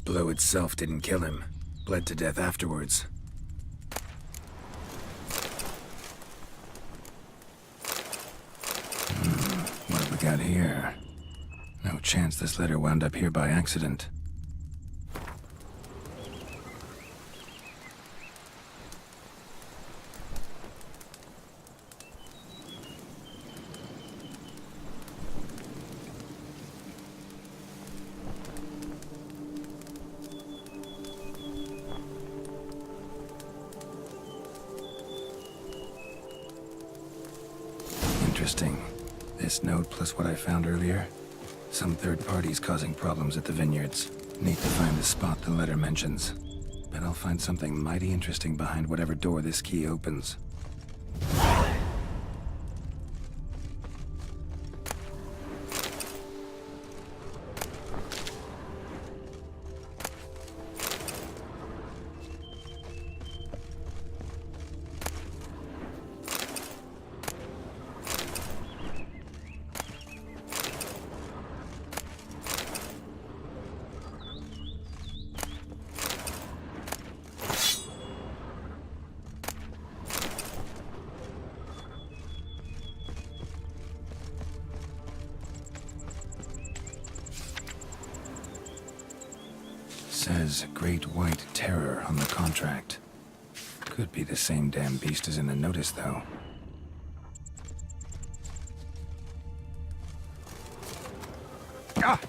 Blow itself didn't kill him. Bled to death afterwards. What have we got here? No chance this letter wound up here by accident. Interesting. This note plus what I found earlier. Some third parties causing problems at the vineyards. Need to find the spot the letter mentions. Bet I'll find something mighty interesting behind whatever door this key opens. Says Great White Terror on the contract. Could be the same damn beast as in the notice, though. Ah!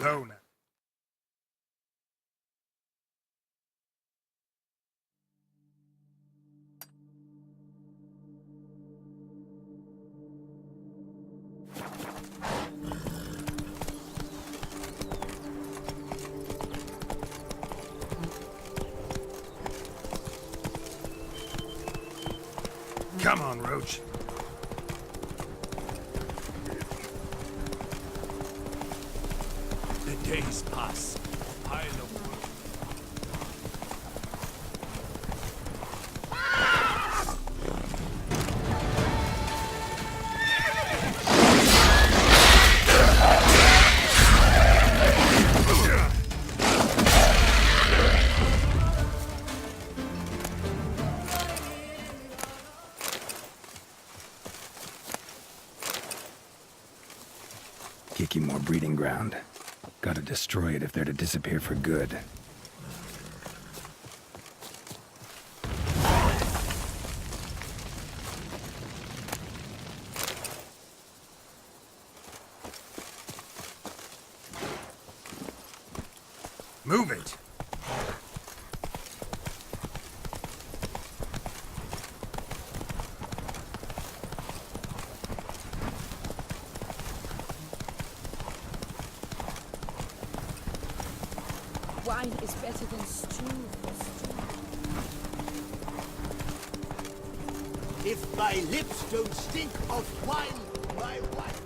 Slow now. Come on, Roach. The days pass. Pile of wood. Kiki more breeding ground. Gotta destroy it if they're to disappear for good. Move it. Wine is better than stew. If my lips don't stink of wine, my wife.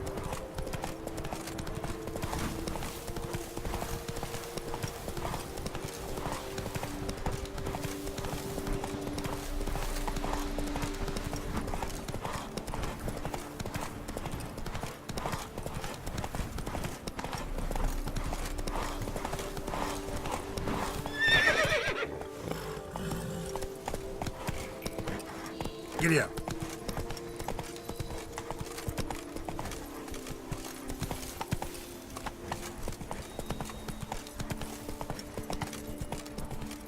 Giddy up.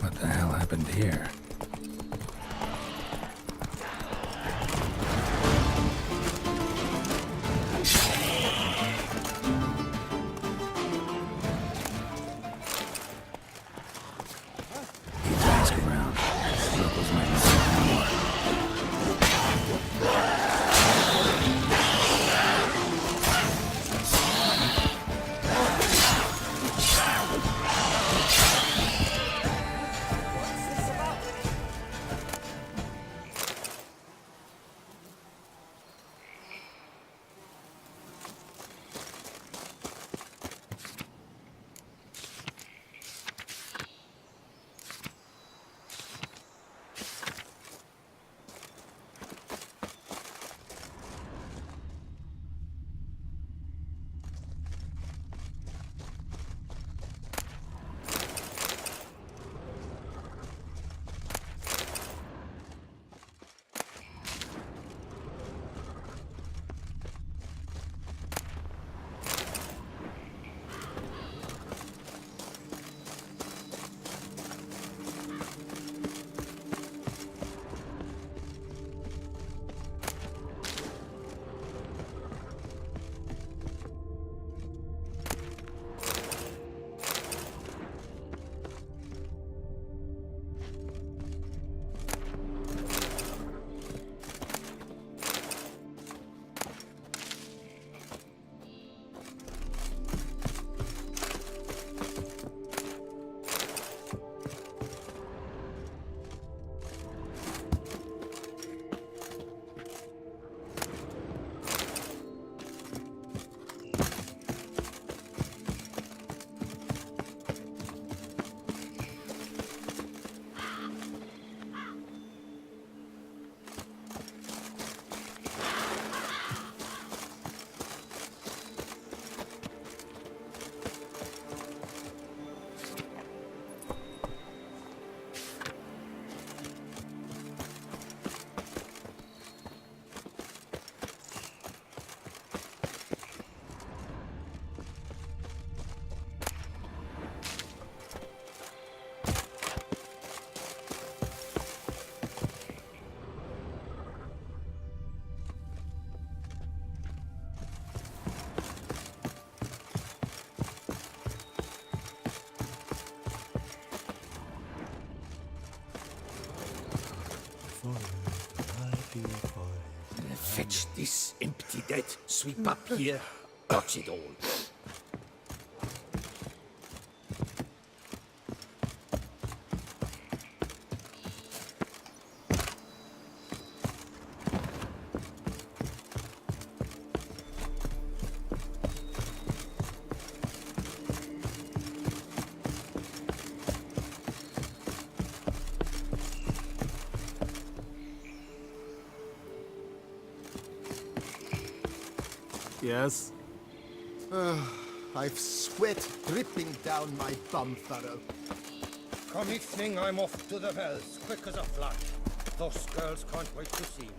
What the hell happened here? Need to ask around. Locals might know something more. Fetch this empty dead. Sweep up here. Dodge it all. Yes? I've sweat dripping down my bum furrow. Come evening, I'm off to the wells, quick as a flash. Those girls can't wait to see me.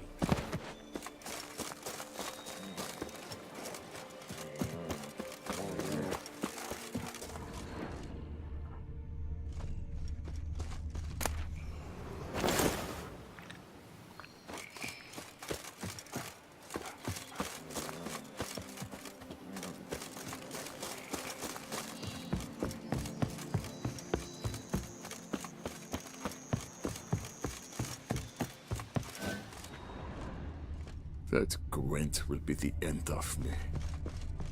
That Gwent will be the end of me.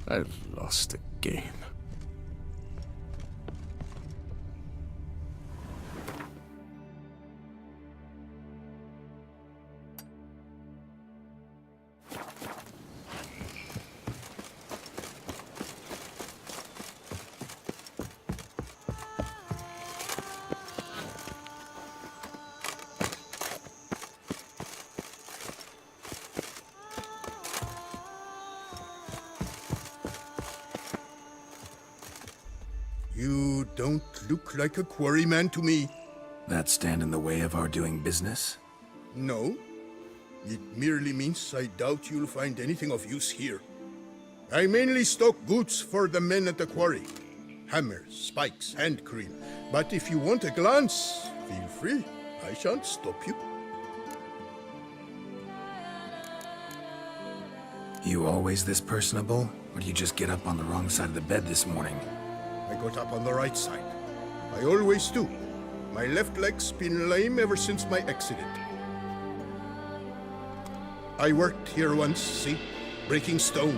I lost again. You don't look like a quarryman to me. That stand in the way of our doing business? No. It merely means I doubt you'll find anything of use here. I mainly stock goods for the men at the quarry. Hammers, spikes, hand cream. But if you want a glance, feel free. I shan't stop you. You always this personable? Or do you just get up on the wrong side of the bed this morning? I got up on the right side. I always do. My left leg's been lame ever since my accident. I worked here once, see? Breaking stone.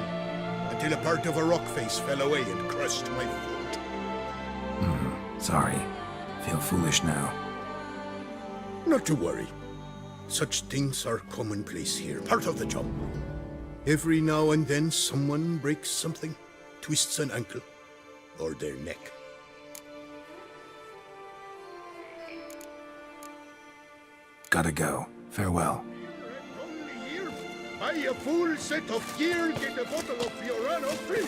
Until a part of a rock face fell away and crushed my foot. Sorry. Feel foolish now. Not to worry. Such things are commonplace here, part of the job. Every now and then someone breaks something, twists an ankle, or their neck. Gotta go. Farewell. Only here, buy a full set of gear, get a bottle of Fiorano free.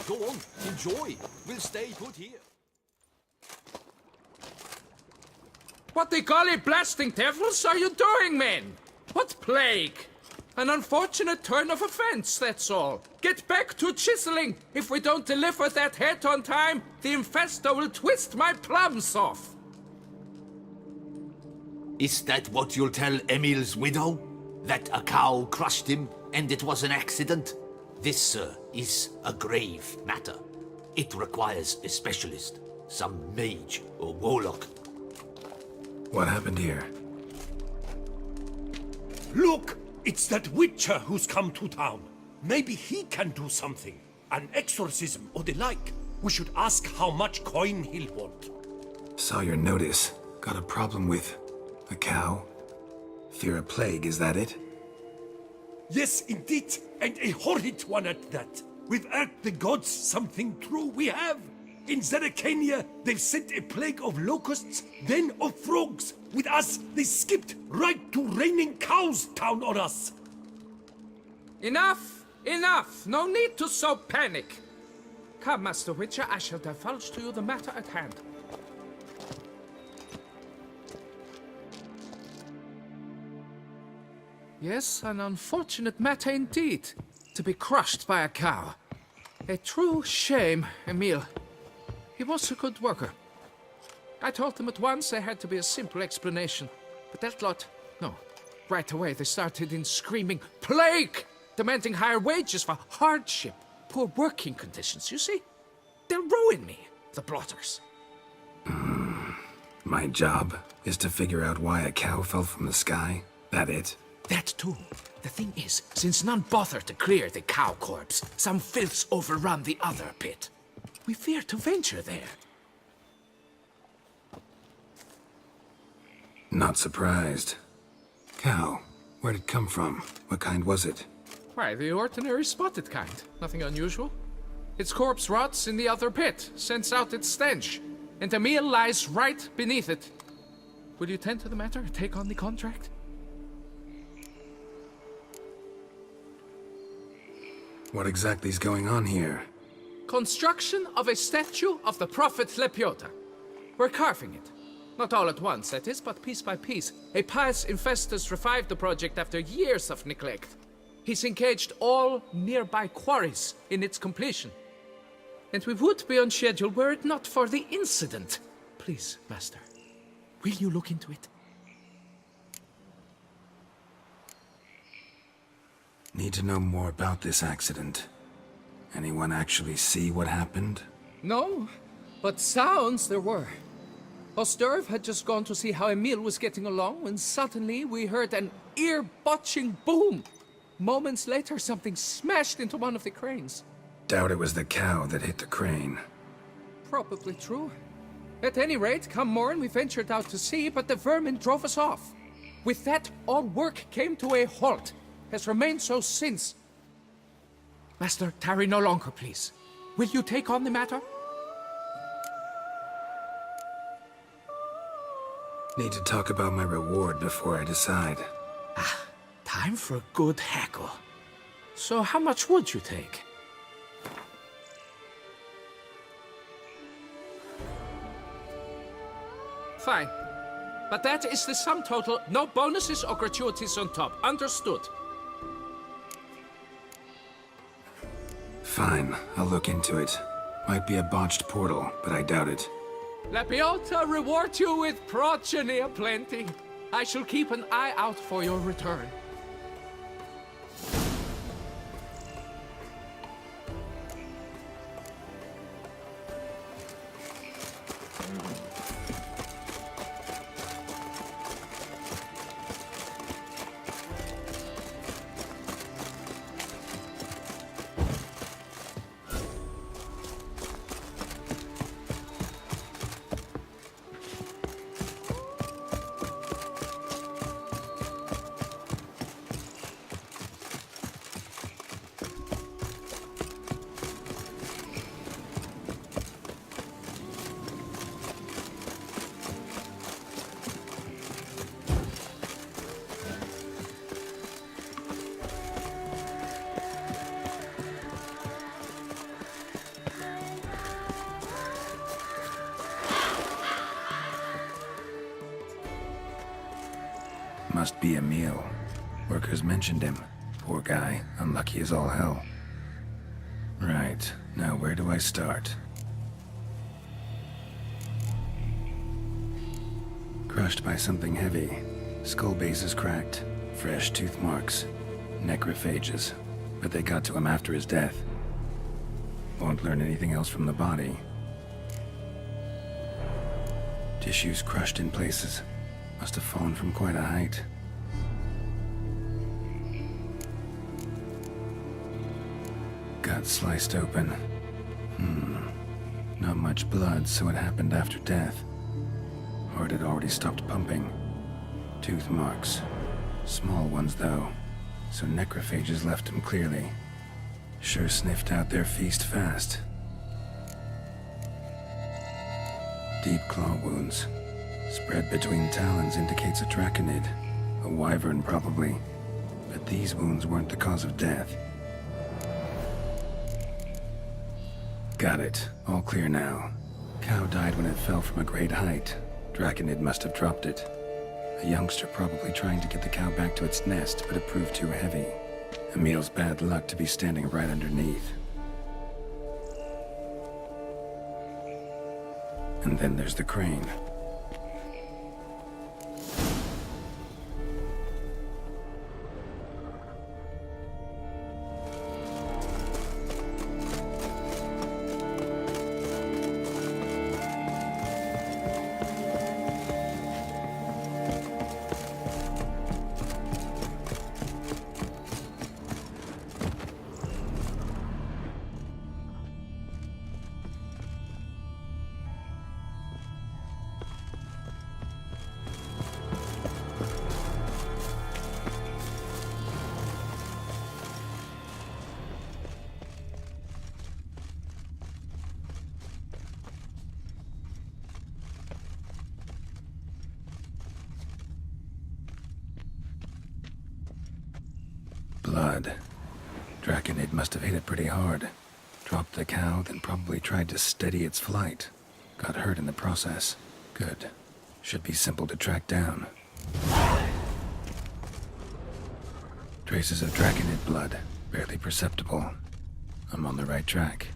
Go on, enjoy. We'll stay put here. What the golly blasting devils are you doing, men? What plague? An unfortunate turn of offense, that's all. Get back to chiseling. If we don't deliver that head on time, the infestor will twist my plums off. Is that what you'll tell Emil's widow? That a cow crushed him and it was an accident? This, sir, is a grave matter. It requires a specialist, some mage or warlock. What happened here? Look! It's that witcher who's come to town. Maybe he can do something. An exorcism or the like. We should ask how much coin he'll want. Saw your notice. Got a problem with a cow? Fear a plague, is that it? Yes, indeed. And a horrid one at that. We've irked the gods something true, we have. In Zeracania, they've sent a plague of locusts, then of frogs. With us, they skipped right to raining cows down on us. Enough! Enough! No need to sow panic! Come, Master Witcher, I shall divulge to you the matter at hand. Yes, an unfortunate matter indeed, to be crushed by a cow. A true shame, Emile. He was a good worker. I told them at once there had to be a simple explanation, but that lot, no. Right away they started in screaming, "Plague!" demanding higher wages for hardship, poor working conditions, you see? They'll ruin me, the blotters. My job is to figure out why a cow fell from the sky? That it? That too. The thing is, since none bothered to clear the cow corpse, some filths overrun the other pit. We fear to venture there. Not surprised. Cow, where'd it come from? What kind was it? Why, the ordinary spotted kind. Nothing unusual. Its corpse rots in the other pit, sends out its stench, and the meal lies right beneath it. Will you tend to the matter, take on the contract? What exactly is going on here? Construction of a statue of the prophet Lepiota. We're carving it. Not all at once, that is, but piece by piece. A pious infestus revived the project after years of neglect. He's engaged all nearby quarries in its completion. And we would be on schedule were it not for the incident. Please, Master, will you look into it? Need to know more about this accident. Anyone actually see what happened? No, but sounds there were. Osterv had just gone to see how Emile was getting along when suddenly we heard an ear-botching boom. Moments later, something smashed into one of the cranes. Doubt it was the cow that hit the crane. Probably true. At any rate, come morn, we ventured out to sea, but the vermin drove us off. With that, all work came to a halt. Has remained so since. Master, tarry no longer, please. Will you take on the matter? Need to talk about my reward before I decide. Time for a good hackle. So how much would you take? Fine. But that is the sum total. No bonuses or gratuities on top. Understood? Fine, I'll look into it. Might be a botched portal, but I doubt it. Lepiota reward you with progeny aplenty. I shall keep an eye out for your return. Must be Emile. Workers mentioned him. Poor guy, unlucky as all hell. Right, now where do I start? Crushed by something heavy. Skull base is cracked. Fresh tooth marks. Necrophages. But they got to him after his death. Won't learn anything else from the body. Tissues crushed in places. Must have fallen from quite a height. Gut sliced open. Not much blood, so it happened after death. Heart had already stopped pumping. Tooth marks. Small ones, though. So necrophages left him clearly. Sure sniffed out their feast fast. Deep claw wounds. Spread between talons indicates a draconid. A wyvern, probably. But these wounds weren't the cause of death. Got it. All clear now. Cow died when it fell from a great height. Draconid must have dropped it. A youngster probably trying to get the cow back to its nest, but it proved too heavy. Emil's bad luck to be standing right underneath. And then there's the crane. Blood. Draconid must have hit it pretty hard. Dropped the cow, then probably tried to steady its flight. Got hurt in the process. Good. Should be simple to track down. Traces of Draconid blood. Barely perceptible. I'm on the right track.